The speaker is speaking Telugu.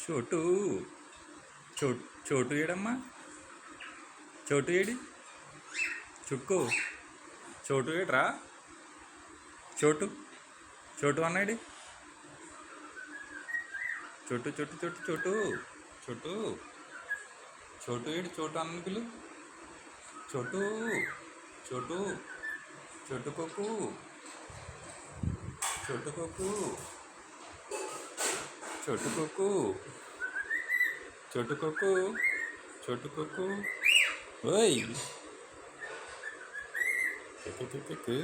చోటు చోటు చోటు ఏడమ్మా చోటు ఏడి చుక్కు చోటు ఏడ్రా చోటు చోటు అన్నాడు చోటు చోటు చోటు చోటు చోటు చోటు ఏడు చోటు అన్న పిలు చోటు చోటు చోటు కొక్కు చోటు కొక్కు చోటు కొక్కు చోటు కొక్కు చోటు కొక్కు ఓయ్ కె